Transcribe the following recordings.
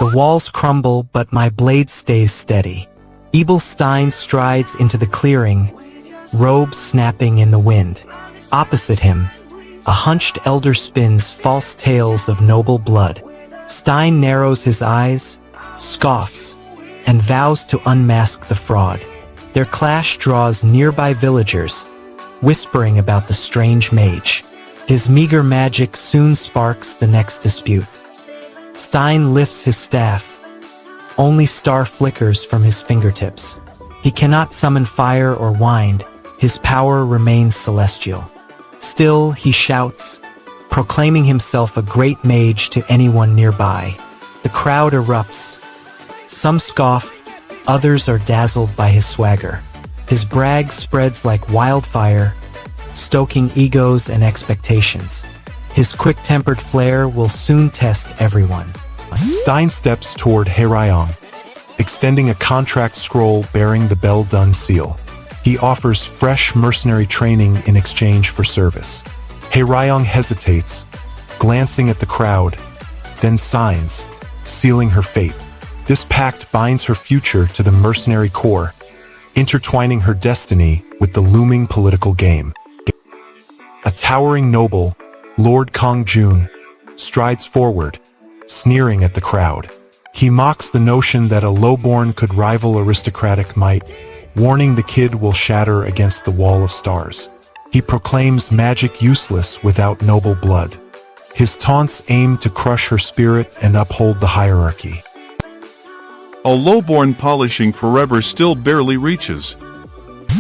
The walls crumble, but my blade stays steady. Stein strides into the clearing, robes snapping in the wind. Opposite him, a hunched elder spins false tales of noble blood. Stein narrows his eyes, scoffs, and vows to unmask the fraud. Their clash draws nearby villagers, whispering about the strange mage. His meager magic soon sparks the next dispute. Stein lifts his staff. Only star flickers from his fingertips. He cannot summon fire or wind. His power remains celestial. Still, he shouts, proclaiming himself a great mage to anyone nearby. The crowd erupts. Some scoff, others are dazzled by his swagger. His brag spreads like wildfire, stoking egos and expectations. His quick-tempered flair will soon test everyone. Stein steps toward Haerayong, extending a contract scroll bearing the Bell-Done seal. He offers fresh mercenary training in exchange for service. Haerayong hesitates, glancing at the crowd, then signs, sealing her fate. This pact binds her future to the mercenary corps, intertwining her destiny with the looming political game. A towering noble, Lord Kongjun, strides forward, sneering at the crowd. He mocks the notion that a lowborn could rival aristocratic might, warning the kid will shatter against the wall of stars. He proclaims magic useless without noble blood. His taunts aim to crush her spirit and uphold the hierarchy. A lowborn polishing forever still barely reaches.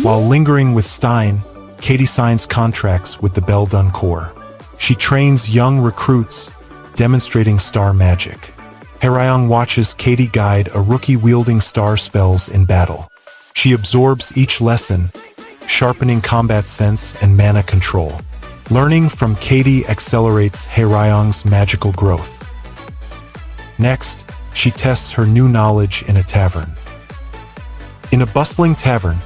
While lingering with Stein, Katie signs contracts with the Bell-Done Corps. She trains young recruits, demonstrating star magic. Haerayong watches Katie guide a rookie wielding star spells in battle. She absorbs each lesson, sharpening combat sense and mana control. Learning from Katie accelerates Haerayong's magical growth. Next, she tests her new knowledge in a tavern. In a bustling tavern,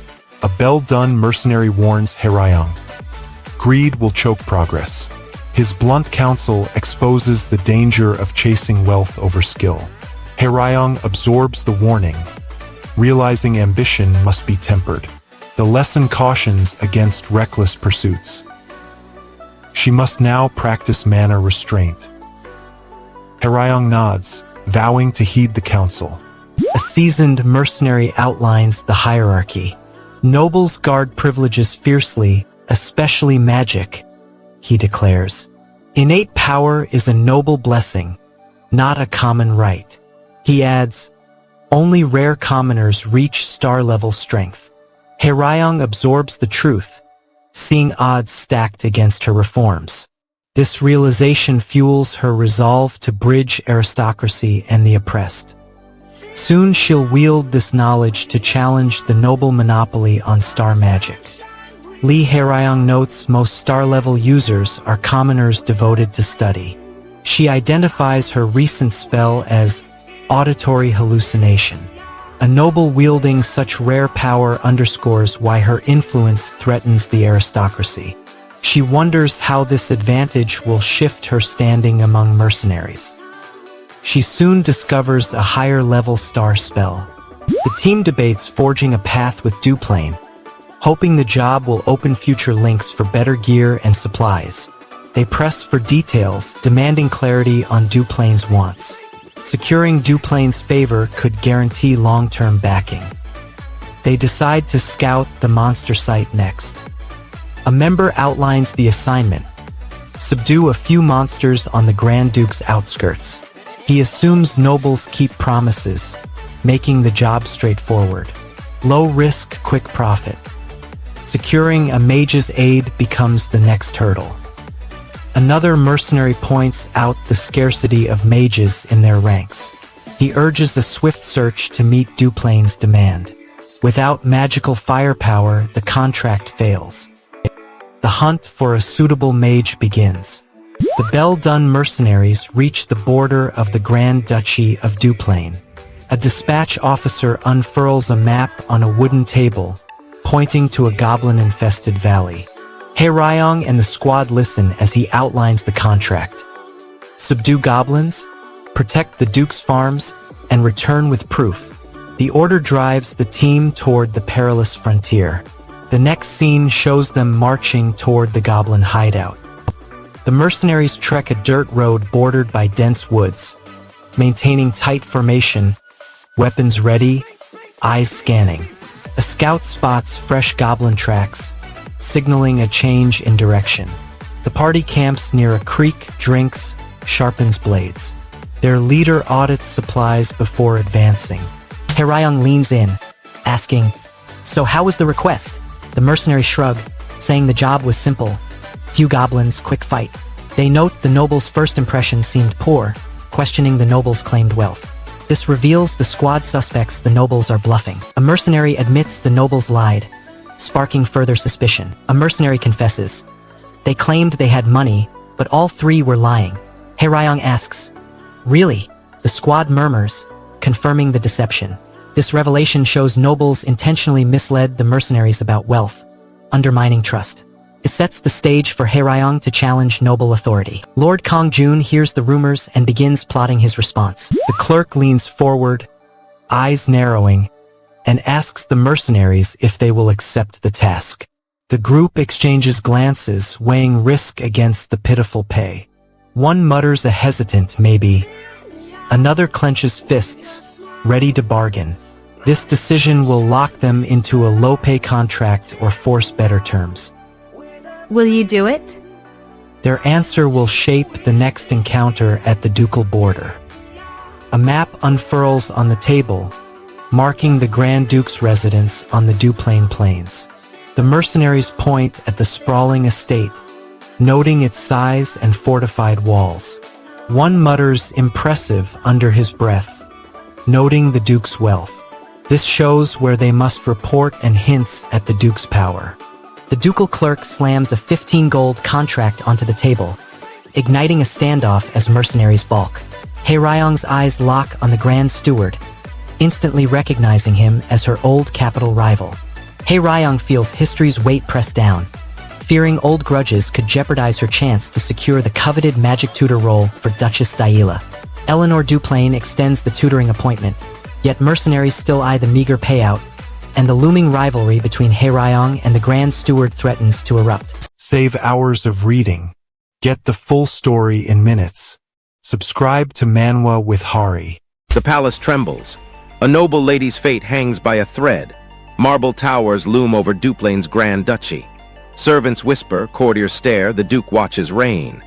a Bell-Done mercenary warns Haerayong. Greed will choke progress. His blunt counsel exposes the danger of chasing wealth over skill. Haerayong absorbs the warning, realizing ambition must be tempered. The lesson cautions against reckless pursuits. She must now practice mana restraint. Haerayong nods, vowing to heed the counsel. A seasoned mercenary outlines the hierarchy. Nobles guard privileges fiercely, especially magic, he declares. Innate power is a noble blessing, not a common right. He adds, only rare commoners reach star-level strength. Haerayong absorbs the truth, seeing odds stacked against her reforms. This realization fuels her resolve to bridge aristocracy and the oppressed. Soon she'll wield this knowledge to challenge the noble monopoly on star magic. Lee Haerayong notes most star-level users are commoners devoted to study. She identifies her recent spell as auditory hallucination. A noble wielding such rare power underscores why her influence threatens the aristocracy. She wonders how this advantage will shift her standing among mercenaries. She soon discovers a higher-level star spell. The team debates forging a path with Duplane, hoping the job will open future links for better gear and supplies. They press for details, demanding clarity on Duplane's wants. Securing Duplane's favor could guarantee long-term backing. They decide to scout the monster site next. A member outlines the assignment: subdue a few monsters on the Grand Duke's outskirts. He assumes nobles keep promises, making the job straightforward. Low risk, quick profit. Securing a mage's aid becomes the next hurdle. Another mercenary points out the scarcity of mages in their ranks. He urges a swift search to meet Duplane's demand. Without magical firepower, the contract fails. The hunt for a suitable mage begins. The Bell-Done mercenaries reach the border of the Grand Duchy of Duplane. A dispatch officer unfurls a map on a wooden table, pointing to a goblin-infested valley. Haerayong and the squad listen as he outlines the contract. Subdue goblins, protect the Duke's farms, and return with proof. The order drives the team toward the perilous frontier. The next scene shows them marching toward the goblin hideout. The mercenaries trek a dirt road bordered by dense woods, maintaining tight formation, weapons ready, eyes scanning. A scout spots fresh goblin tracks, signaling a change in direction. The party camps near a creek, drinks, sharpens blades. Their leader audits supplies before advancing. Haeryeong leans in, asking, "So how was the request?" The mercenaries shrug, saying the job was simple. Few goblins, quick fight. They note the noble's first impression seemed poor, questioning the noble's claimed wealth. This reveals the squad suspects the nobles are bluffing. A mercenary admits the nobles lied, sparking further suspicion. A mercenary confesses. They claimed they had money, but all three were lying. Haeryeong asks, "Really?" The squad murmurs, confirming the deception. This revelation shows nobles intentionally misled the mercenaries about wealth, undermining trust. It sets the stage for Haeryeong to challenge noble authority. Lord Kongjun hears the rumors and begins plotting his response. The clerk leans forward, eyes narrowing, and asks the mercenaries if they will accept the task. The group exchanges glances, weighing risk against the pitiful pay. One mutters a hesitant maybe. Another clenches fists, ready to bargain. This decision will lock them into a low-pay contract or force better terms. Will you do it? Their answer will shape the next encounter at the ducal border. A map unfurls on the table, marking the Grand Duke's residence on the Duplain Plains. The mercenaries point at the sprawling estate, noting its size and fortified walls. One mutters impressive under his breath, noting the Duke's wealth. This shows where they must report and hints at the Duke's power. The ducal clerk slams a 15 gold contract onto the table, igniting a standoff as mercenaries balk. Haeryeong's eyes lock on the Grand Steward, instantly recognizing him as her old capital rival. Haeryeong feels history's weight pressed down, fearing old grudges could jeopardize her chance to secure the coveted magic tutor role for Duchess Daila. Eleanor Duplain extends the tutoring appointment, yet mercenaries still eye the meager payout, and the looming rivalry between Haeryeong and the Grand Steward threatens to erupt. Save hours of reading. Get the full story in minutes. Subscribe to Manwa with Hari. The palace trembles. A noble lady's fate hangs by a thread. Marble towers loom over Duplain's Grand Duchy. Servants whisper, courtiers stare, the Duke watches Rain.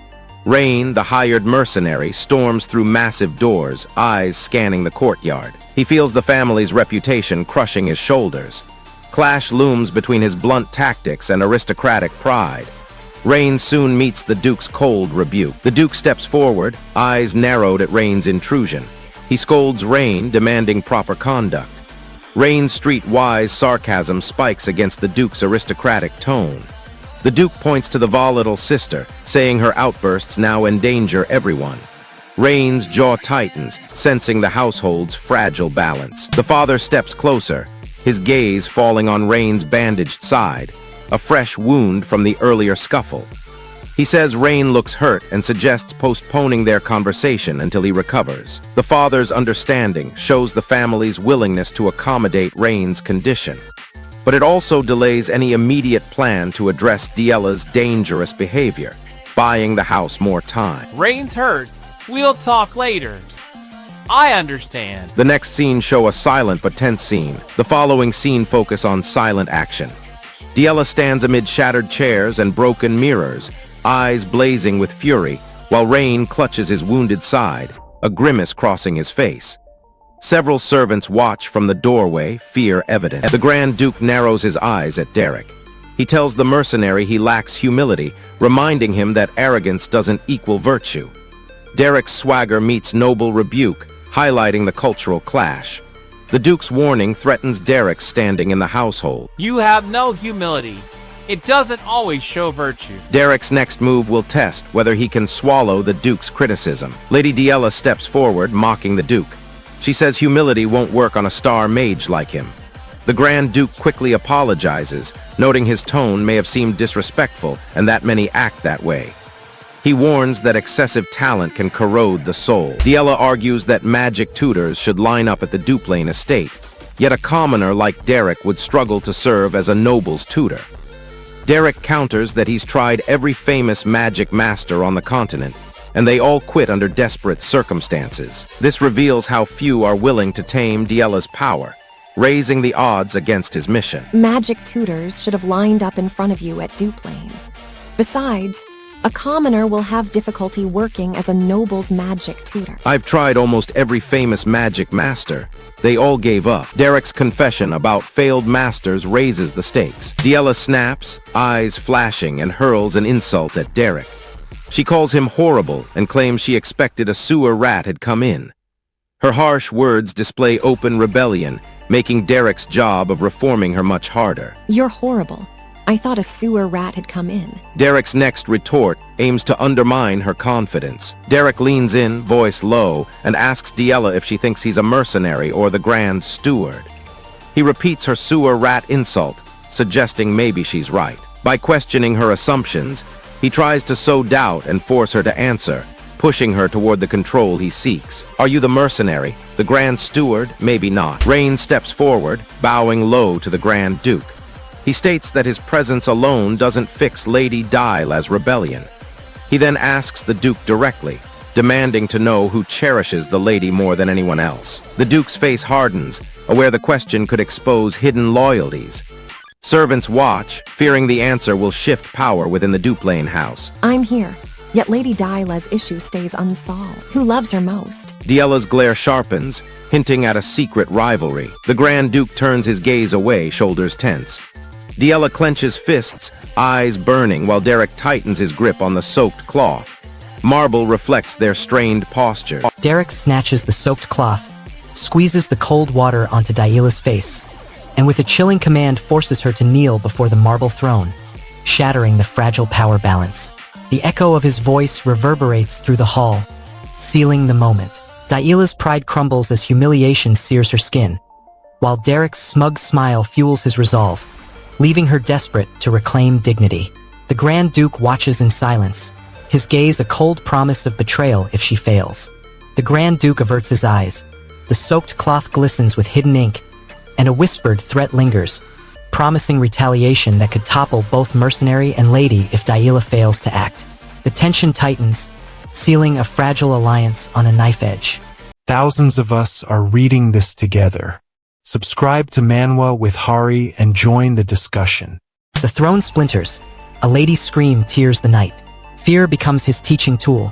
Rain, the hired mercenary, storms through massive doors, eyes scanning the courtyard. He feels the family's reputation crushing his shoulders. Clash looms between his blunt tactics and aristocratic pride. Rain soon meets the Duke's cold rebuke. The Duke steps forward, eyes narrowed at Rain's intrusion. He scolds Rain, demanding proper conduct. Rain's street-wise sarcasm spikes against the Duke's aristocratic tone. The Duke points to the volatile sister, saying her outbursts now endanger everyone. Rain's jaw tightens, sensing the household's fragile balance. The father steps closer, his gaze falling on Rain's bandaged side, a fresh wound from the earlier scuffle. He says Rain looks hurt and suggests postponing their conversation until he recovers. The father's understanding shows the family's willingness to accommodate Rain's condition. But it also delays any immediate plan to address Diela's dangerous behavior, buying the house more time. Rain's hurt. We'll talk later. I understand. The next scene show a silent but tense scene. The following scene focus on silent action. Diela stands amid shattered chairs and broken mirrors, eyes blazing with fury, while Rain clutches his wounded side, a grimace crossing his face. Several servants watch from the doorway, fear evident. The Grand Duke narrows his eyes at Derek. He tells the mercenary he lacks humility, reminding him that arrogance doesn't equal virtue. Derek's swagger meets noble rebuke, highlighting the cultural clash. The Duke's warning threatens Derek's standing in the household. You have no humility. It doesn't always show virtue. Derek's next move will test whether he can swallow the Duke's criticism. Lady Diela steps forward, mocking the Duke. She says humility won't work on a star mage like him. The Grand Duke quickly apologizes, noting his tone may have seemed disrespectful and that many act that way. He warns that excessive talent can corrode the soul. Diella argues that magic tutors should line up at the Duplain estate, yet a commoner like Derek would struggle to serve as a noble's tutor. Derek counters that he's tried every famous magic master on the continent, and they all quit under desperate circumstances. This reveals how few are willing to tame Diella's power, raising the odds against his mission. Magic tutors should have lined up in front of you at Duplain. Besides, a commoner will have difficulty working as a noble's magic tutor. I've tried almost every famous magic master. They all gave up. Derek's confession about failed masters raises the stakes. Diella snaps, eyes flashing, and hurls an insult at Derek. She calls him horrible and claims she expected a sewer rat had come in. Her harsh words display open rebellion, making Derek's job of reforming her much harder. You're horrible. I thought a sewer rat had come in. Derek's next retort aims to undermine her confidence. Derek leans in, voice low, and asks Diella if she thinks he's a mercenary or the Grand Steward. He repeats her sewer rat insult, suggesting maybe she's right. By questioning her assumptions, he tries to sow doubt and force her to answer, pushing her toward the control he seeks. Are you the mercenary? The Grand Steward? Maybe not. Rain steps forward, bowing low to the Grand Duke. He states that his presence alone doesn't fix Lady Diela's rebellion. He then asks the Duke directly, demanding to know who cherishes the lady more than anyone else. The Duke's face hardens, aware the question could expose hidden loyalties. Servants watch, fearing the answer will shift power within the Duplain house. I'm here, yet Lady Diela's issue stays unsolved. Who loves her most? Diella's glare sharpens, hinting at a secret rivalry. The Grand Duke turns his gaze away, shoulders tense. Diella clenches fists, eyes burning, while Derek tightens his grip on the soaked cloth. Marble reflects their strained posture. Derek snatches the soaked cloth, squeezes the cold water onto Diela's face, and with a chilling command forces her to kneel before the marble throne, shattering the fragile power balance. The echo of his voice reverberates through the hall, sealing the moment. Diela's pride crumbles as humiliation sears her skin, while Derek's smug smile fuels his resolve, leaving her desperate to reclaim dignity. The Grand Duke watches in silence, his gaze a cold promise of betrayal if she fails. The Grand Duke averts his eyes. The soaked cloth glistens with hidden ink, and a whispered threat lingers, promising retaliation that could topple both mercenary and lady if Diella fails to act. The tension tightens, sealing a fragile alliance on a knife edge. Thousands of us are reading this together. Subscribe to Manwa with Hari and join the discussion. The throne splinters. A lady's scream tears the night. Fear becomes his teaching tool.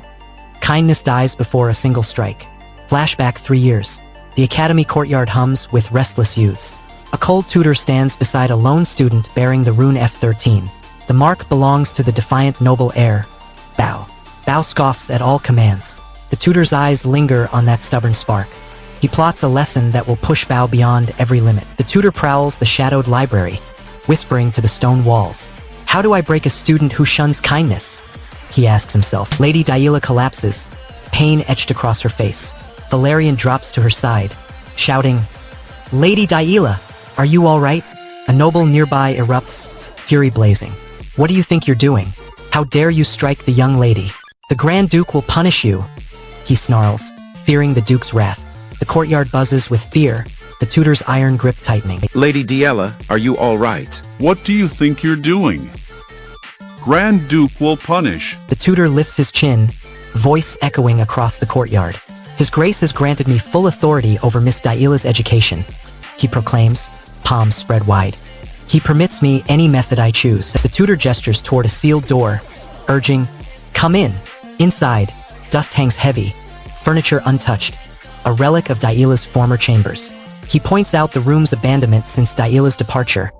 Kindness dies before a single strike. Flashback 3 years. The academy courtyard hums with restless youths. A cold tutor stands beside a lone student bearing the rune F13. The mark belongs to the defiant noble heir. Bao. Bao scoffs at all commands. The tutor's eyes linger on that stubborn spark. He plots a lesson that will push Bao beyond every limit. The tutor prowls the shadowed library, whispering to the stone walls. How do I break a student who shuns kindness? He asks himself. Lady Diella collapses, pain etched across her face. Valerian drops to her side, shouting, Lady Diella, are you all right? A noble nearby erupts, fury blazing. What do you think you're doing? How dare you strike the young lady? The Grand Duke will punish you, he snarls, fearing the Duke's wrath. The courtyard buzzes with fear, the tutor's iron grip tightening. Lady Diella, are you all right? What do you think you're doing? Grand Duke will punish. The tutor lifts his chin, voice echoing across the courtyard. His grace has granted me full authority over Miss Diela's education, he proclaims, palms spread wide. He permits me any method I choose. The tutor gestures toward a sealed door, urging, come in. Inside, dust hangs heavy, furniture untouched, a relic of Diela's former chambers. He points out the room's abandonment since Diela's departure,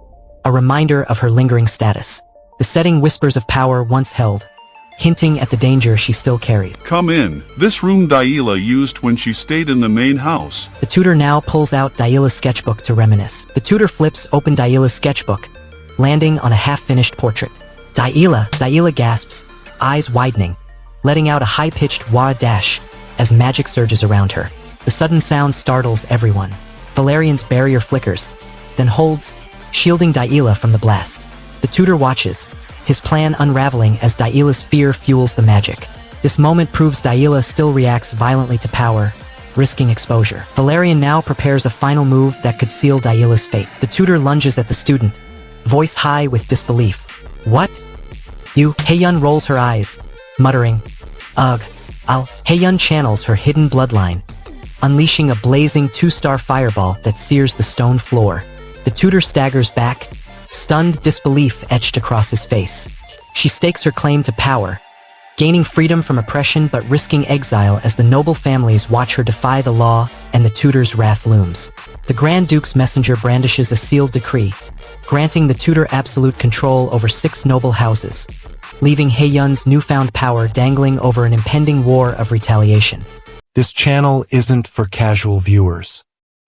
a reminder of her lingering status. The setting whispers of power once held, hinting at the danger she still carries. Come in. This room Diella used when she stayed in the main house. The tutor now pulls out Diela's sketchbook to reminisce. The tutor flips open Diela's sketchbook, landing on a half-finished portrait. Diella gasps, eyes widening, letting out a high-pitched wah dash as magic surges around her. The sudden sound startles everyone. Valerian's barrier flickers, then holds, shielding Diella from the blast. The tutor watches, his plan unraveling as Daila's fear fuels the magic. This moment proves Daila still reacts violently to power, risking exposure. Valerian now prepares a final move that could seal Daila's fate. The tutor lunges at the student, voice high with disbelief. What? You? Haeyun rolls her eyes, muttering, Ugh, Haeyun channels her hidden bloodline, unleashing a blazing 2-star fireball that sears the stone floor. The tutor staggers back, stunned disbelief etched across his face. She stakes her claim to power, gaining freedom from oppression but risking exile as the noble families watch her defy the law and the tutor's wrath looms. The Grand Duke's messenger brandishes a sealed decree, granting the tutor absolute control over 6 noble houses, leaving Haeyun's newfound power dangling over an impending war of retaliation. This channel isn't for casual viewers.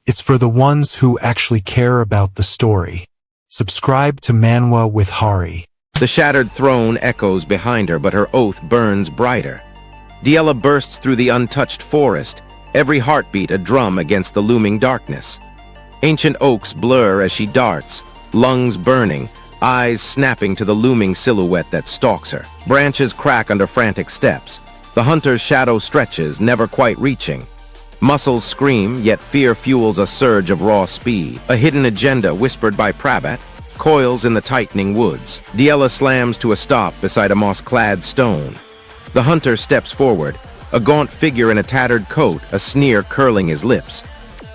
It's for the ones who actually care about the story. Subscribe to Manwa with Hari. The shattered throne echoes behind her, but her oath burns brighter. Diela bursts through the untouched forest, every heartbeat a drum against the looming darkness. Ancient oaks blur as she darts, lungs burning, eyes snapping to the looming silhouette that stalks her. Branches crack under frantic steps. The hunter's shadow stretches, never quite reaching. Muscles scream, yet fear fuels a surge of raw speed. A hidden agenda whispered by Prabat coils in the tightening woods. Diela slams to a stop beside a moss-clad stone. The hunter steps forward, a gaunt figure in a tattered coat, a sneer curling his lips.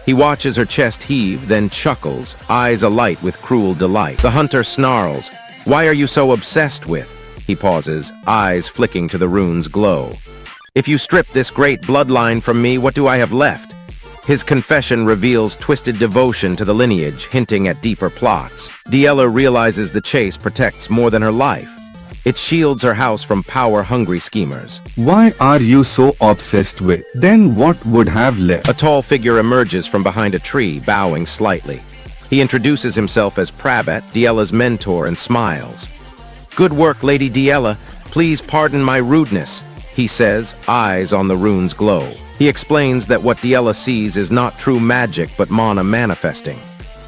He watches her chest heave, then chuckles, eyes alight with cruel delight. The hunter snarls, "Why are you so obsessed with?" He pauses, eyes flicking to the rune's glow. "If you strip this great bloodline from me, what do I have left?" His confession reveals twisted devotion to the lineage, hinting at deeper plots. Diela realizes the chase protects more than her life. It shields her house from power-hungry schemers. Why are you so obsessed with? Then what would have left? A tall figure emerges from behind a tree, bowing slightly. He introduces himself as Prabat, Diela's mentor, and smiles. "Good work, Lady Diela. Please pardon my rudeness," he says, eyes on the rune's glow. He explains that what Diela sees is not true magic but mana manifesting.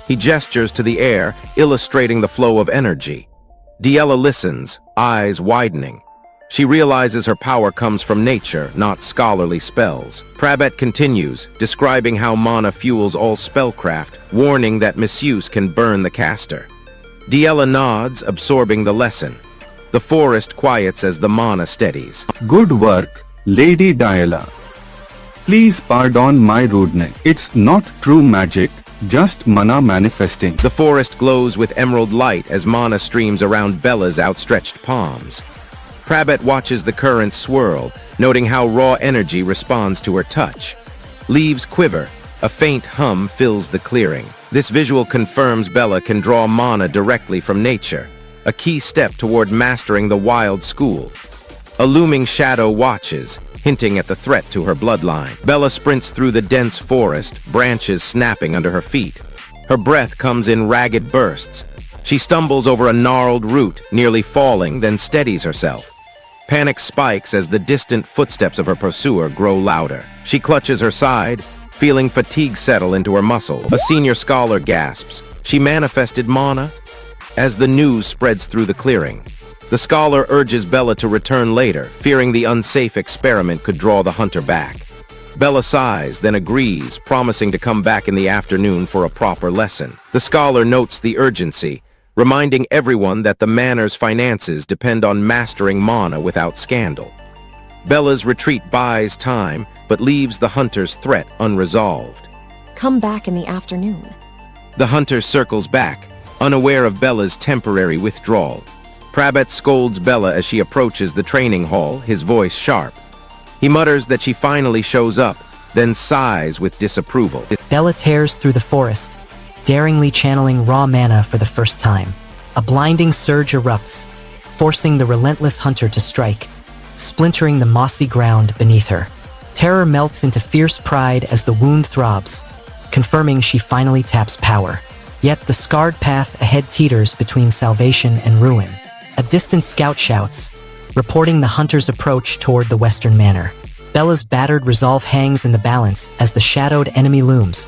He gestures to the air, illustrating the flow of energy. Diela listens, eyes widening. She realizes her power comes from nature, not scholarly spells. Prabat continues, describing how mana fuels all spellcraft, warning that misuse can burn the caster. Diela nods, absorbing the lesson. The forest quiets as the mana steadies. Good work, Lady Diela. Please pardon my rudeness. It's not true magic, just mana manifesting. The forest glows with emerald light as mana streams around Bella's outstretched palms. Prabat watches the currents swirl, noting how raw energy responds to her touch. Leaves quiver, a faint hum fills the clearing. This visual confirms Bella can draw mana directly from nature, a key step toward mastering the wild school. A looming shadow watches, hinting at the threat to her bloodline. Bella sprints through the dense forest, branches snapping under her feet. Her breath comes in ragged bursts. She stumbles over a gnarled root, nearly falling, then steadies herself. Panic spikes as the distant footsteps of her pursuer grow louder. She clutches her side, feeling fatigue settle into her muscle. A senior scholar gasps. She manifested mana? As the news spreads through the clearing, the scholar urges Bella to return later, fearing the unsafe experiment could draw the hunter back. Bella sighs, then agrees, promising to come back in the afternoon for a proper lesson. The scholar notes the urgency, reminding everyone that the manor's finances depend on mastering mana without scandal. Bella's retreat buys time, but leaves the hunter's threat unresolved. Come back in the afternoon. The hunter circles back, unaware of Bella's temporary withdrawal. Prabat scolds Bella as she approaches the training hall, his voice sharp. He mutters that she finally shows up, then sighs with disapproval. Bella tears through the forest, daringly channeling raw mana for the first time. A blinding surge erupts, forcing the relentless hunter to strike, splintering the mossy ground beneath her. Terror melts into fierce pride as the wound throbs, confirming she finally taps power. Yet the scarred path ahead teeters between salvation and ruin. A distant scout shouts, reporting the hunter's approach toward the western manor. Bella's battered resolve hangs in the balance as the shadowed enemy looms,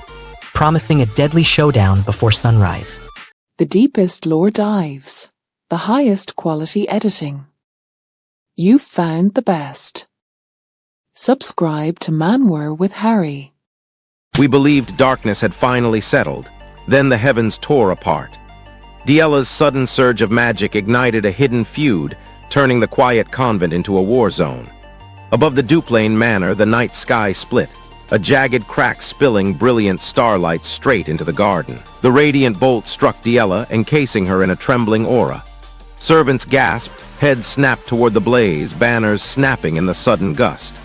promising a deadly showdown before sunrise. The deepest lore dives. the highest quality editing. You've found the best. Subscribe to Manwa with Harry. We believed darkness had finally settled. Then the heavens tore apart. Diela's sudden surge of magic ignited a hidden feud, turning the quiet convent into a war zone. Above the Duplain manor, the night sky split, a jagged crack spilling brilliant starlight straight into the garden. The radiant bolt struck Diela, encasing her in a trembling aura. Servants gasped, heads snapped toward the blaze, banners snapping in the sudden gust.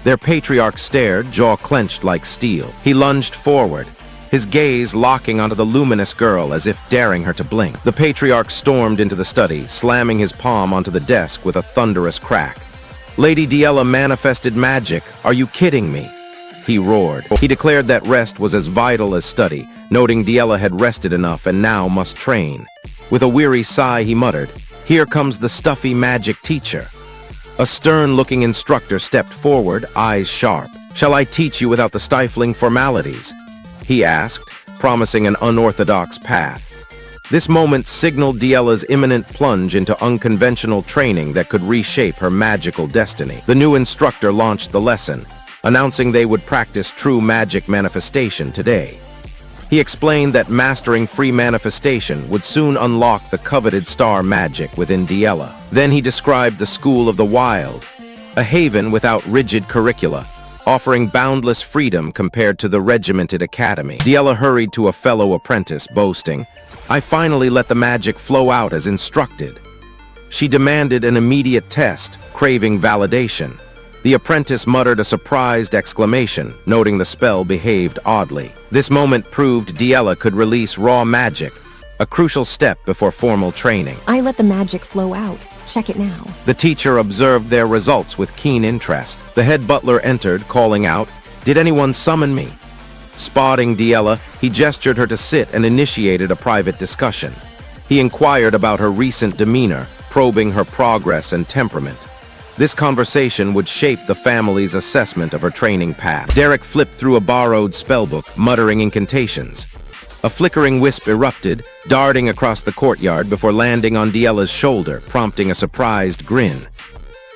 Their patriarch stared, jaw clenched like steel. He lunged forward, his gaze locking onto the luminous girl as if daring her to blink. The patriarch stormed into the study, slamming his palm onto the desk with a thunderous crack. "Lady Diela manifested magic. Are you kidding me?" He roared. He declared that rest was as vital as study, noting Diela had rested enough and now must train. With a weary sigh, he muttered, "Here comes the stuffy magic teacher." A stern-looking instructor stepped forward, eyes sharp. "Shall I teach you without the stifling formalities?" he asked, promising an unorthodox path. This moment signaled Diela's imminent plunge into unconventional training that could reshape her magical destiny. The new instructor launched the lesson, announcing they would practice true magic manifestation today. He explained that mastering free manifestation would soon unlock the coveted star magic within Diela. Then he described the School of the Wild, a haven without rigid curricula, offering boundless freedom compared to the regimented academy. Diela hurried to a fellow apprentice, boasting, "I finally let the magic flow out as instructed." She demanded an immediate test, craving validation. The apprentice muttered a surprised exclamation, noting the spell behaved oddly. This moment proved Diela could release raw magic, a crucial step before formal training. I let the magic flow out. Check it now. The teacher observed their results with keen interest. The head butler entered, calling out, "Did anyone summon me?" Spotting Diela, he gestured her to sit and initiated a private discussion. He inquired about her recent demeanor, probing her progress and temperament. This conversation would shape the family's assessment of her training path. Derek flipped through a borrowed spellbook, muttering incantations. A flickering wisp erupted, darting across the courtyard before landing on Diela's shoulder, prompting a surprised grin.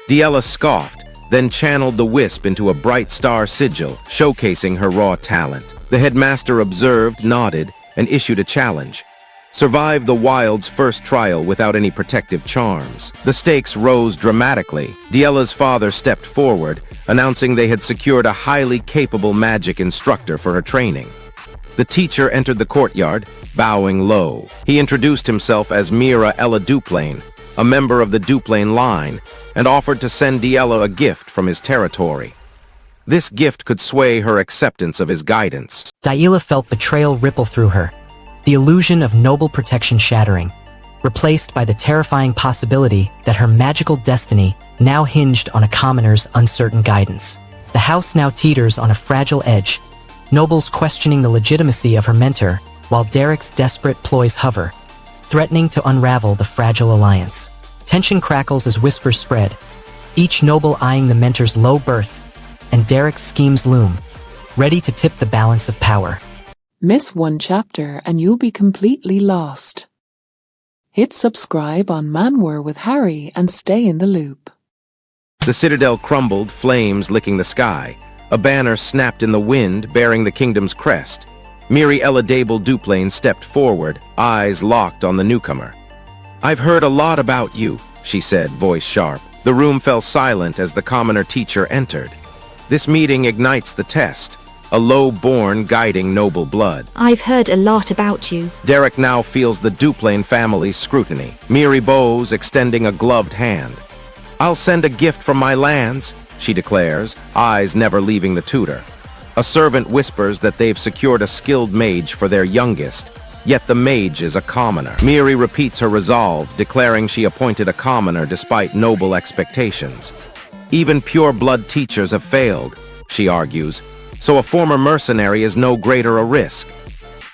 Diela scoffed, then channeled the wisp into a bright star sigil, showcasing her raw talent. The headmaster observed, nodded, and issued a challenge. Survive the Wild's first trial without any protective charms. The stakes rose dramatically. Diela's father stepped forward, announcing they had secured a highly capable magic instructor for her training. The teacher entered the courtyard, bowing low. He introduced himself as Mira Ella Duplain, a member of the Duplain line, and offered to send Diela a gift from his territory. This gift could sway her acceptance of his guidance. Diela felt betrayal ripple through her, the illusion of noble protection shattering, replaced by the terrifying possibility that her magical destiny now hinged on a commoner's uncertain guidance. The house now teeters on a fragile edge, nobles questioning the legitimacy of her mentor, while Derek's desperate ploys hover, threatening to unravel the fragile alliance. Tension crackles as whispers spread, each noble eyeing the mentor's low birth, and Derek's schemes loom, ready to tip the balance of power. Miss one chapter and you'll be completely lost. Hit subscribe on Manwa with Harry and stay in the loop. The citadel crumbled, flames licking the sky. A banner snapped in the wind, bearing the kingdom's crest. Miri Ella Dable Duplain stepped forward, eyes locked on the newcomer. "I've heard a lot about you," she said, voice sharp. The room fell silent as the commoner teacher entered. This meeting ignites the test, a low-born guiding noble blood. I've heard a lot about you. Derek now feels the Duplain family's scrutiny. Miri bows, extending a gloved hand. "I'll send a gift from my lands," she declares, eyes never leaving the tutor. A servant whispers that they've secured a skilled mage for their youngest, yet the mage is a commoner. Miri repeats her resolve, declaring she appointed a commoner despite noble expectations. Even pure-blood teachers have failed, she argues, so a former mercenary is no greater a risk.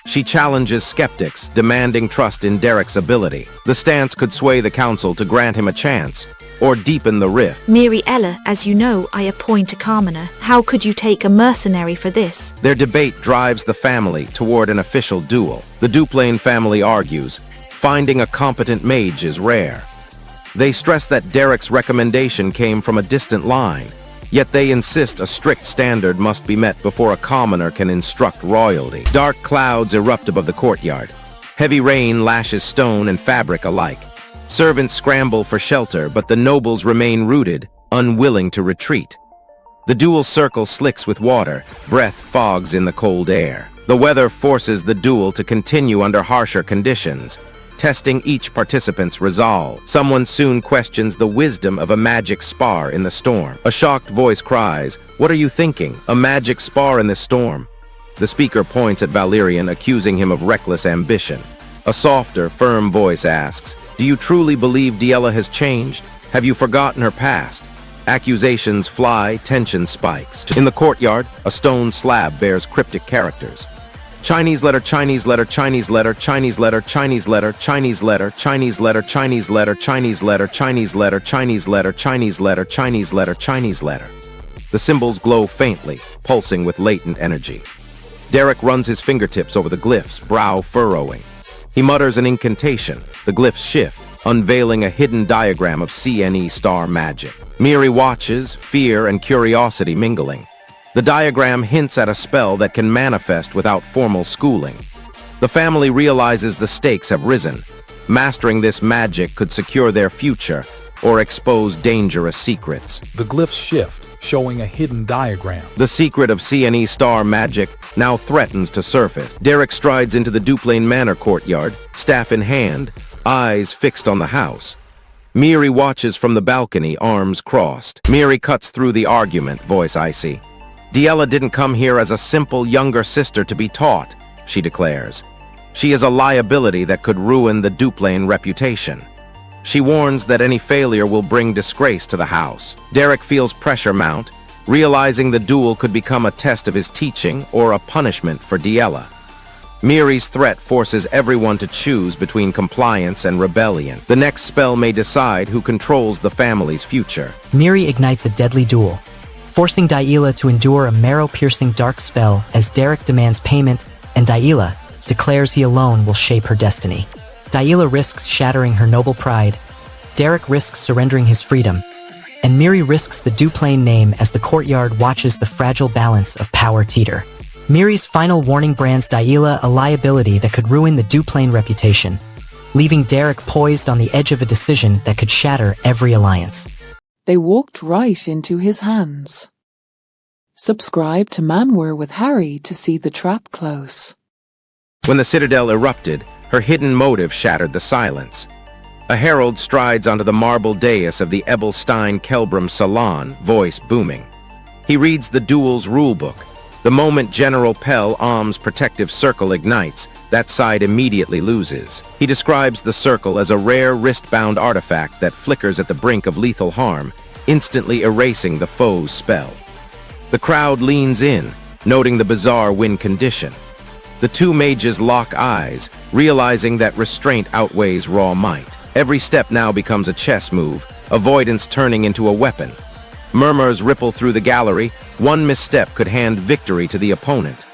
She challenges skeptics, demanding trust in Derek's ability. The stance could sway the council to grant him a chance, or deepen the rift. Miri Ella, as you know, I appoint a commoner. How could you take a mercenary for this? Their debate drives the family toward an official duel. The Duplain family argues, Finding a competent mage is rare. They stress that Derek's recommendation came from a distant line, yet they insist a strict standard must be met before a commoner can instruct royalty. Dark clouds erupt above the courtyard. Heavy rain lashes stone and fabric alike. Servants scramble for shelter, but the nobles remain rooted, unwilling to retreat. The duel circle slicks with water, breath fogs in the cold air. The weather forces the duel to continue under harsher conditions, testing each participant's resolve. Someone soon questions the wisdom of a magic spar in the storm. A shocked voice cries, "What are you thinking? A magic spar in the storm?" The speaker points at Valerian, accusing him of reckless ambition. A softer, firm voice asks, "Do you truly believe Diella has changed? Have you forgotten her past?" Accusations fly, tension spikes. In the courtyard, a stone slab bears cryptic characters. Chinese letter, Chinese letter, Chinese letter, Chinese letter, Chinese letter, Chinese letter, Chinese letter, Chinese letter, Chinese letter, Chinese letter, Chinese letter, Chinese letter, Chinese letter, Chinese letter. The symbols glow faintly, pulsing with latent energy. Derek runs his fingertips over the glyphs, brow furrowing. He mutters an incantation. The glyphs shift, unveiling a hidden diagram of CNE star magic. Miri watches, fear and curiosity mingling. The diagram hints at a spell that can manifest without formal schooling. The family realizes the stakes have risen. Mastering this magic could secure their future or expose dangerous secrets. The glyphs shift, showing a hidden diagram. The secret of CNE star magic now threatens to surface. Derek strides into the Duplain Manor courtyard, staff in hand, eyes fixed on the house. Miri watches from the balcony, arms crossed. Miri cuts through the argument, voice icy. Diella didn't come here as a simple younger sister to be taught, she declares. She is a liability that could ruin the Duplain reputation. She warns that any failure will bring disgrace to the house. Derek feels pressure mount, realizing the duel could become a test of his teaching or a punishment for Diella. Miri's threat forces everyone to choose between compliance and rebellion. The next spell may decide who controls the family's future. Miri ignites a deadly duel, forcing Diella to endure a marrow-piercing dark spell as Derek demands payment and Diella declares he alone will shape her destiny. Diella risks shattering her noble pride, Derek risks surrendering his freedom, and Miri risks the Duplain name as the courtyard watches the fragile balance of power teeter. Miri's final warning brands Diella a liability that could ruin the Duplain reputation, leaving Derek poised on the edge of a decision that could shatter every alliance. They walked right into his hands. Subscribe to Manwa with Harry to see the trap close. When the citadel erupted, her hidden motive shattered the silence. A herald strides onto the marble dais of the Ebelstein-Kelbram salon, voice booming. He reads the duel's rulebook. The moment General Pell Am's protective circle ignites, that side immediately loses. He describes the circle as a rare wrist-bound artifact that flickers at the brink of lethal harm, instantly erasing the foe's spell. The crowd leans in, noting the bizarre win condition. The two mages lock eyes, realizing that restraint outweighs raw might. Every step now becomes a chess move, avoidance turning into a weapon. Murmurs ripple through the gallery. One misstep could hand victory to the opponent.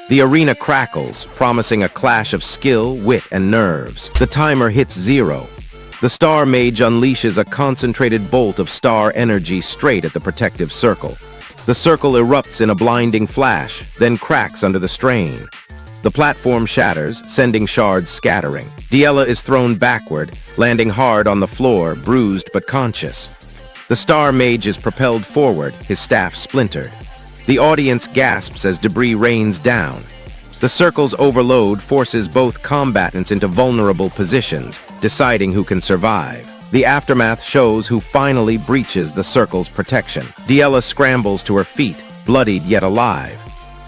The arena crackles, promising a clash of skill, wit, and nerves. The timer hits 0. The star mage unleashes a concentrated bolt of star energy straight at the protective circle. The circle erupts in a blinding flash, then cracks under the strain. The platform shatters, sending shards scattering. Diella is thrown backward, landing hard on the floor, bruised but conscious. The star mage is propelled forward, his staff splintered. The audience gasps as debris rains down. The circle's overload forces both combatants into vulnerable positions, deciding who can survive. The aftermath shows who finally breaches the circle's protection. Diella scrambles to her feet, bloodied yet alive.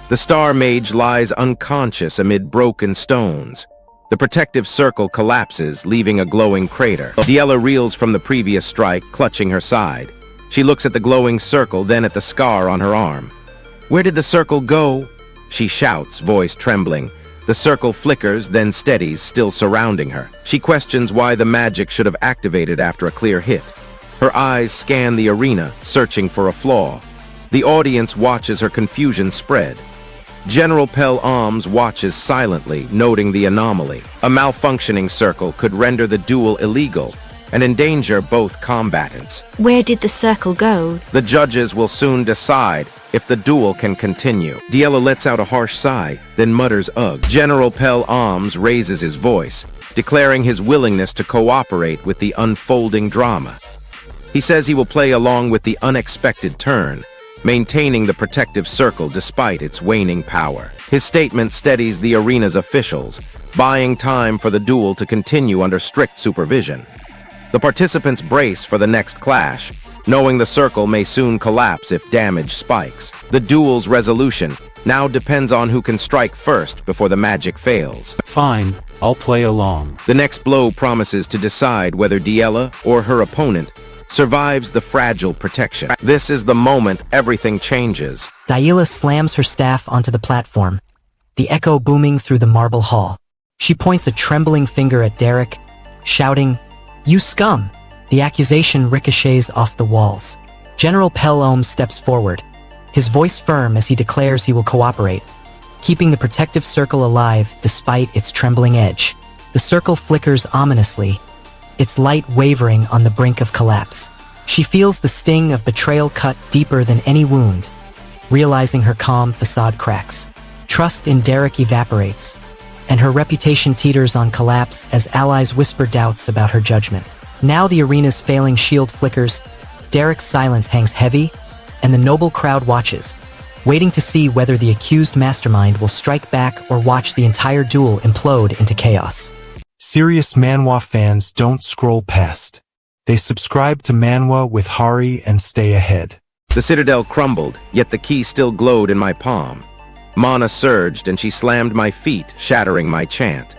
The star mage lies unconscious amid broken stones. The protective circle collapses, leaving a glowing crater. Diella reels from the previous strike, clutching her side. She looks at the glowing circle, then at the scar on her arm. "Where did the circle go?" she shouts, voice trembling. The circle flickers, then steadies, still surrounding her. She questions why the magic should have activated after a clear hit. Her eyes scan the arena, searching for a flaw. The audience watches her confusion spread. General Pell Alms watches silently, noting the anomaly. A malfunctioning circle could render the duel illegal and endanger both combatants. Where did the circle go? The judges will soon decide if the duel can continue. Diella lets out a harsh sigh, then mutters ugh. General Pell Alms raises his voice, declaring his willingness to cooperate with the unfolding drama. He says he will play along with the unexpected turn, maintaining the protective circle despite its waning power. His statement steadies the arena's officials, buying time for the duel to continue under strict supervision. The participants brace for the next clash, knowing the circle may soon collapse if damage spikes. The duel's resolution now depends on who can strike first before the magic fails. Fine, I'll play along. The next blow promises to decide whether Diella or her opponent survives the fragile protection. This is the moment everything changes. Diella slams her staff onto the platform, the echo booming through the marble hall. She points a trembling finger at Derek, shouting, "You scum!" The accusation ricochets off the walls. General Pell Alms steps forward, his voice firm as he declares he will cooperate, keeping the protective circle alive despite its trembling edge. The circle flickers ominously, its light wavering on the brink of collapse. She feels the sting of betrayal cut deeper than any wound, realizing her calm facade cracks. Trust in Derek evaporates, and her reputation teeters on collapse as allies whisper doubts about her judgment. Now the arena's failing shield flickers, Derek's silence hangs heavy, and the noble crowd watches, waiting to see whether the accused mastermind will strike back or watch the entire duel implode into chaos. Serious Manhwa fans don't scroll past. They subscribe to Manhwa with Hari and stay ahead. The citadel crumbled, yet the key still glowed in my palm. Mana surged and she slammed my feet, shattering my chant.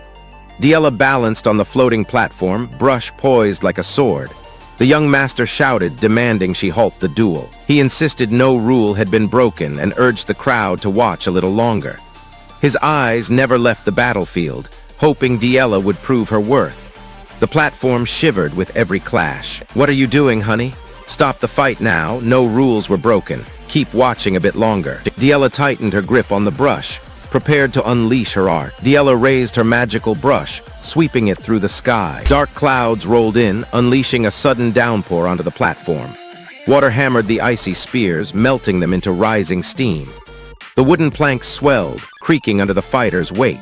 Diella balanced on the floating platform, brush poised like a sword. The young master shouted, demanding she halt the duel. He insisted no rule had been broken and urged the crowd to watch a little longer. His eyes never left the battlefield, hoping Diella would prove her worth. The platform shivered with every clash. "What are you doing, honey? Stop the fight now. No rules were broken. Keep watching a bit longer." Diella tightened her grip on the brush, prepared to unleash her art. Diella raised her magical brush, sweeping it through the sky. Dark clouds rolled in, unleashing a sudden downpour onto the platform. Water hammered the icy spears, melting them into rising steam. The wooden planks swelled, creaking under the fighters' weight.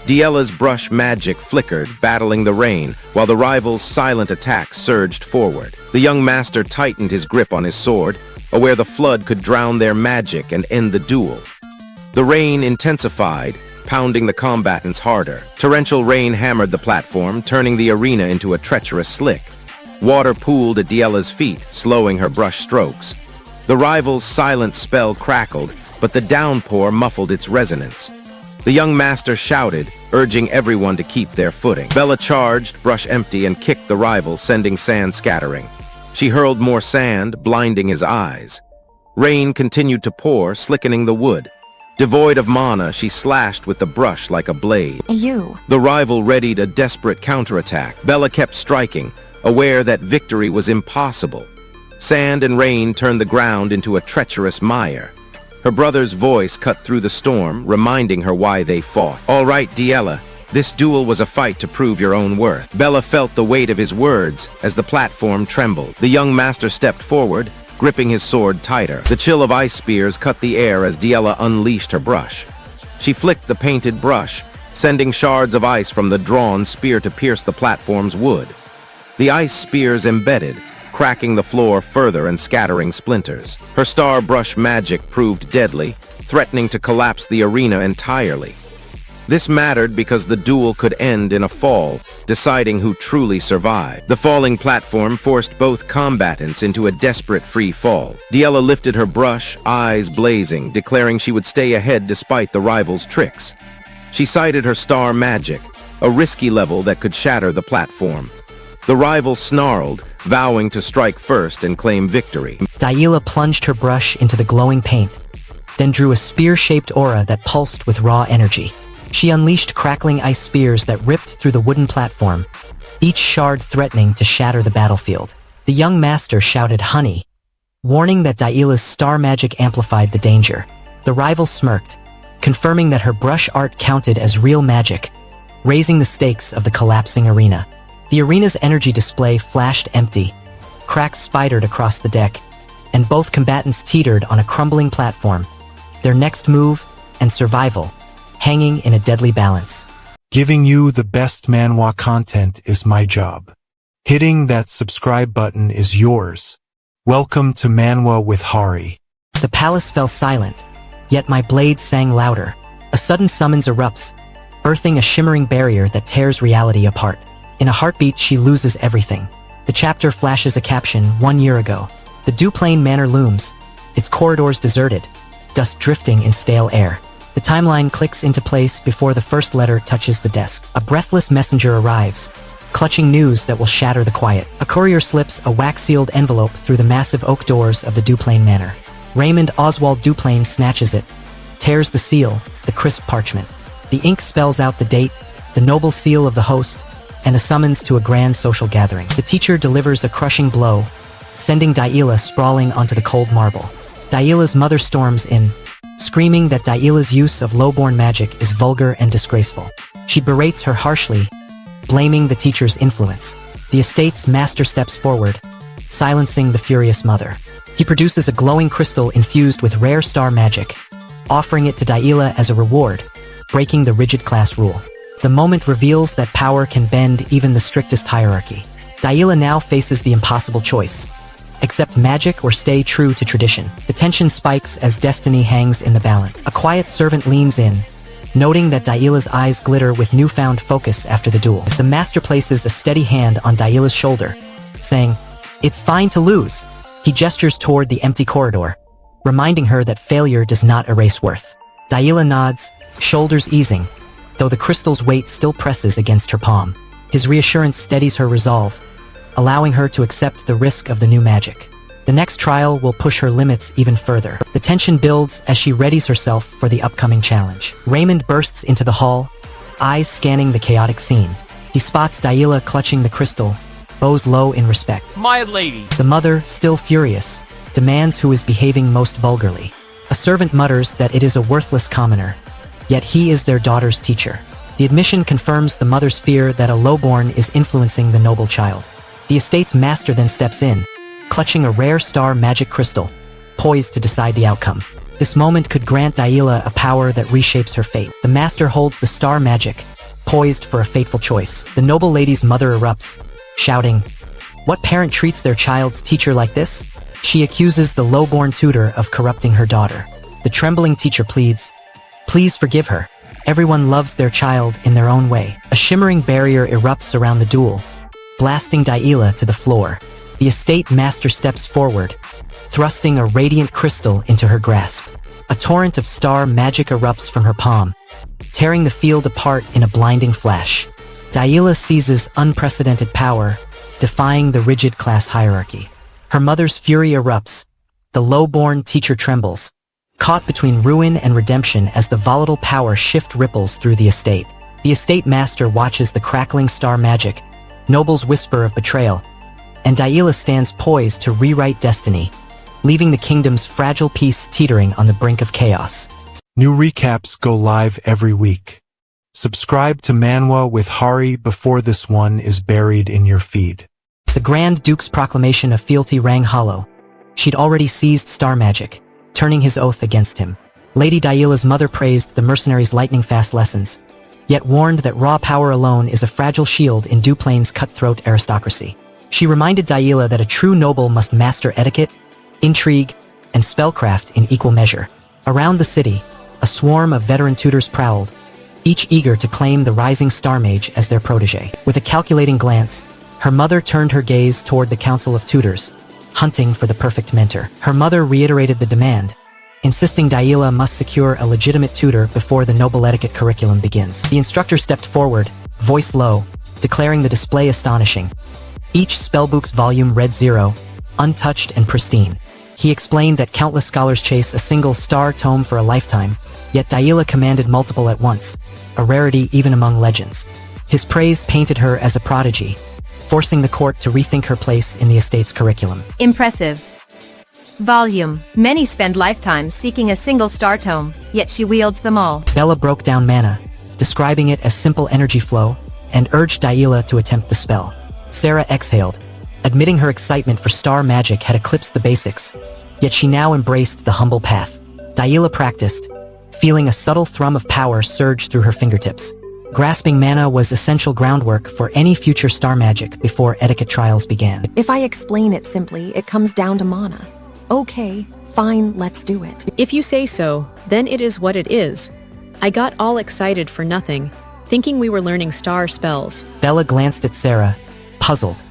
Diella's brush magic flickered, battling the rain, while the rival's silent attack surged forward. The young master tightened his grip on his sword, aware the flood could drown their magic and end the duel. The rain intensified, pounding the combatants harder. Torrential rain hammered the platform, turning the arena into a treacherous slick. Water pooled at Diella's feet, slowing her brush strokes. The rival's silent spell crackled, but the downpour muffled its resonance. The young master shouted, urging everyone to keep their footing. Bella charged, brush empty, and kicked the rival, sending sand scattering. She hurled more sand, blinding his eyes. Rain continued to pour, slickening the wood. Devoid of mana, she slashed with the brush like a blade. You. The rival readied a desperate counterattack. Bella kept striking, aware that victory was impossible. Sand and rain turned the ground into a treacherous mire. Her brother's voice cut through the storm, reminding her why they fought. "All right, Diella, this duel was a fight to prove your own worth." Bella felt the weight of his words as the platform trembled. The young master stepped forward, gripping his sword tighter. The chill of ice spears cut the air as Diella unleashed her brush. She flicked the painted brush, sending shards of ice from the drawn spear to pierce the platform's wood. The ice spears embedded, cracking the floor further and scattering splinters. Her star brush magic proved deadly, threatening to collapse the arena entirely. This mattered because the duel could end in a fall, deciding who truly survived. The falling platform forced both combatants into a desperate free fall. Diella lifted her brush, eyes blazing, declaring she would stay ahead despite the rival's tricks. She cited her star magic, a risky level that could shatter the platform. The rival snarled, vowing to strike first and claim victory. Diella plunged her brush into the glowing paint, then drew a spear-shaped aura that pulsed with raw energy. She unleashed crackling ice spears that ripped through the wooden platform, each shard threatening to shatter the battlefield. The young master shouted "honey," warning that Diella's star magic amplified the danger. The rival smirked, confirming that her brush art counted as real magic, raising the stakes of the collapsing arena. The arena's energy display flashed empty, cracks spidered across the deck, and both combatants teetered on a crumbling platform, their next move and survival hanging in a deadly balance. Giving you the best manhwa content is my job. Hitting that subscribe button is yours. Welcome to Manwa with Hari. The palace fell silent, yet my blade sang louder. A sudden summons erupts, birthing a shimmering barrier that tears reality apart. In a heartbeat, she loses everything. The chapter flashes a caption 1 year ago. The Duplain Manor looms, its corridors deserted, dust drifting in stale air. The timeline clicks into place before the first letter touches the desk. A breathless messenger arrives, clutching news that will shatter the quiet. A courier slips a wax-sealed envelope through the massive oak doors of the Duplain Manor. Raymond Oswald Duplain snatches it, tears the seal, the crisp parchment. The ink spells out the date, the noble seal of the host, and a summons to a grand social gathering. The teacher delivers a crushing blow, sending Daila sprawling onto the cold marble. Daila's mother storms in, screaming that Daila's use of lowborn magic is vulgar and disgraceful. She berates her harshly, blaming the teacher's influence. The estate's master steps forward, silencing the furious mother. He produces a glowing crystal infused with rare star magic, offering it to Daila as a reward, breaking the rigid class rule. The moment reveals that power can bend even the strictest hierarchy. Daila now faces the impossible choice: accept magic or stay true to tradition. The tension spikes as destiny hangs in the balance. A quiet servant leans in, noting that Daila's eyes glitter with newfound focus after the duel. As the master places a steady hand on Daila's shoulder, saying, "It's fine to lose," he gestures toward the empty corridor, reminding her that failure does not erase worth. Daila nods, shoulders easing, though the crystal's weight still presses against her palm. His reassurance steadies her resolve, allowing her to accept the risk of the new magic. The next trial will push her limits even further. The tension builds as she readies herself for the upcoming challenge. Raymond bursts into the hall, eyes scanning the chaotic scene. He spots Daila clutching the crystal, bows low in respect. My lady. The mother, still furious, demands who is behaving most vulgarly. A servant mutters that it is a worthless commoner, yet he is their daughter's teacher. The admission confirms the mother's fear that a lowborn is influencing the noble child. The estate's master then steps in, clutching a rare star magic crystal, poised to decide the outcome. This moment could grant Daila a power that reshapes her fate. The master holds the star magic, poised for a fateful choice. The noble lady's mother erupts, shouting, "What parent treats their child's teacher like this?" She accuses the lowborn tutor of corrupting her daughter. The trembling teacher pleads, "Please forgive her. Everyone loves their child in their own way." A shimmering barrier erupts around the duel, blasting Daila to the floor. The estate master steps forward, thrusting a radiant crystal into her grasp. A torrent of star magic erupts from her palm, tearing the field apart in a blinding flash. Daila seizes unprecedented power, defying the rigid class hierarchy. Her mother's fury erupts. The lowborn teacher trembles, caught between ruin and redemption as the volatile power shift ripples through the estate. The estate master watches the crackling star magic, nobles whisper of betrayal, and Daila stands poised to rewrite destiny, leaving the kingdom's fragile peace teetering on the brink of chaos. New recaps go live every week. Subscribe to Manwa with Hari before this one is buried in your feed. The Grand Duke's proclamation of fealty rang hollow. She'd already seized star magic, turning his oath against him. Lady Daila's mother praised the mercenary's lightning-fast lessons, yet warned that raw power alone is a fragile shield in Duplain's cutthroat aristocracy. She reminded Daila that a true noble must master etiquette, intrigue, and spellcraft in equal measure. Around the city, a swarm of veteran tutors prowled, each eager to claim the rising star mage as their protege. With a calculating glance, her mother turned her gaze toward the council of tutors, hunting for the perfect mentor. Her mother reiterated the demand, insisting Daila must secure a legitimate tutor before the noble etiquette curriculum begins. The instructor stepped forward, voice low, declaring the display astonishing. Each spellbook's volume read 0, untouched and pristine. He explained that countless scholars chase a single star tome for a lifetime, yet Daila commanded multiple at once, a rarity even among legends. His praise painted her as a prodigy, forcing the court to rethink her place in the estate's curriculum. Impressive. Volume. Many spend lifetimes seeking a single star tome, yet she wields them all. Bella broke down mana, describing it as simple energy flow, and urged Daila to attempt the spell. Sarah exhaled, admitting her excitement for star magic had eclipsed the basics, yet she now embraced the humble path. Daila practiced, feeling a subtle thrum of power surge through her fingertips. Grasping mana was essential groundwork for any future star magic before etiquette trials began. If I explain it simply, it comes down to mana. Okay, fine, let's do it. If you say so, then it is what it is. I got all excited for nothing, thinking we were learning star spells. Bella glanced at Sarah, puzzled,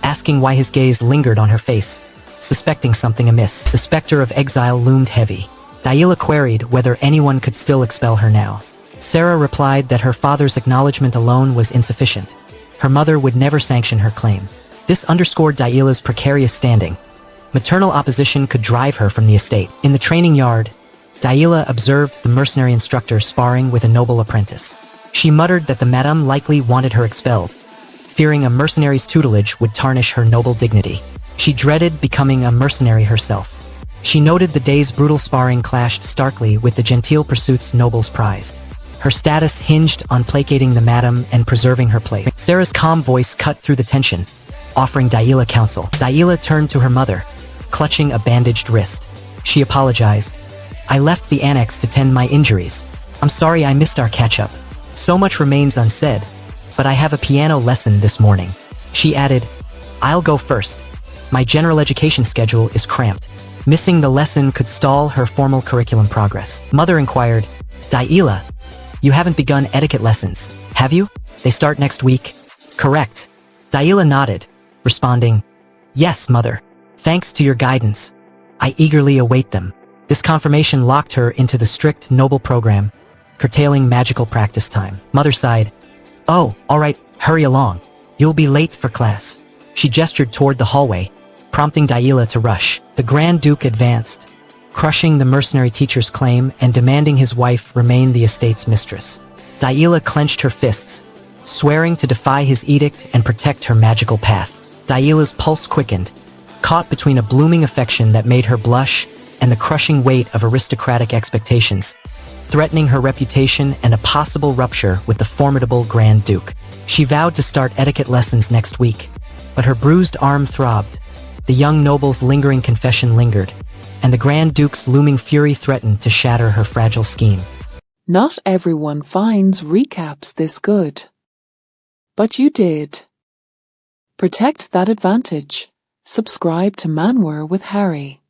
asking why his gaze lingered on her face, suspecting something amiss. The specter of exile loomed heavy. Daila queried whether anyone could still expel her now. Sarah replied that her father's acknowledgement alone was insufficient. Her mother would never sanction her claim. This underscored Daila's precarious standing. Maternal opposition could drive her from the estate. In the training yard, Daila observed the mercenary instructor sparring with a noble apprentice. She muttered that the madame likely wanted her expelled, fearing a mercenary's tutelage would tarnish her noble dignity. She dreaded becoming a mercenary herself. She noted the day's brutal sparring clashed starkly with the genteel pursuits nobles prized. Her status hinged on placating the madam and preserving her place. Sarah's calm voice cut through the tension, offering Daila counsel. Daila turned to her mother, clutching a bandaged wrist. She apologized. I left the annex to tend my injuries. I'm sorry I missed our catch-up. So much remains unsaid, but I have a piano lesson this morning. She added, I'll go first. My general education schedule is cramped. Missing the lesson could stall her formal curriculum progress. Mother inquired, Daila, you haven't begun etiquette lessons, have you? They start next week. Correct. Daila nodded, responding, Yes, mother. Thanks to your guidance. I eagerly await them. This confirmation locked her into the strict noble program, curtailing magical practice time. Mother sighed, Oh, all right, hurry along. You'll be late for class. She gestured toward the hallway, prompting Daila to rush. The Grand Duke advanced, crushing the mercenary teacher's claim and demanding his wife remain the estate's mistress. Daila clenched her fists, swearing to defy his edict and protect her magical path. Daila's pulse quickened, caught between a blooming affection that made her blush and the crushing weight of aristocratic expectations, threatening her reputation and a possible rupture with the formidable Grand Duke. She vowed to start etiquette lessons next week, but her bruised arm throbbed, the young noble's lingering confession lingered, and the Grand Duke's looming fury threatened to shatter her fragile scheme. Not everyone finds recaps this good. But you did. Protect that advantage. Subscribe to Manwa with Harry.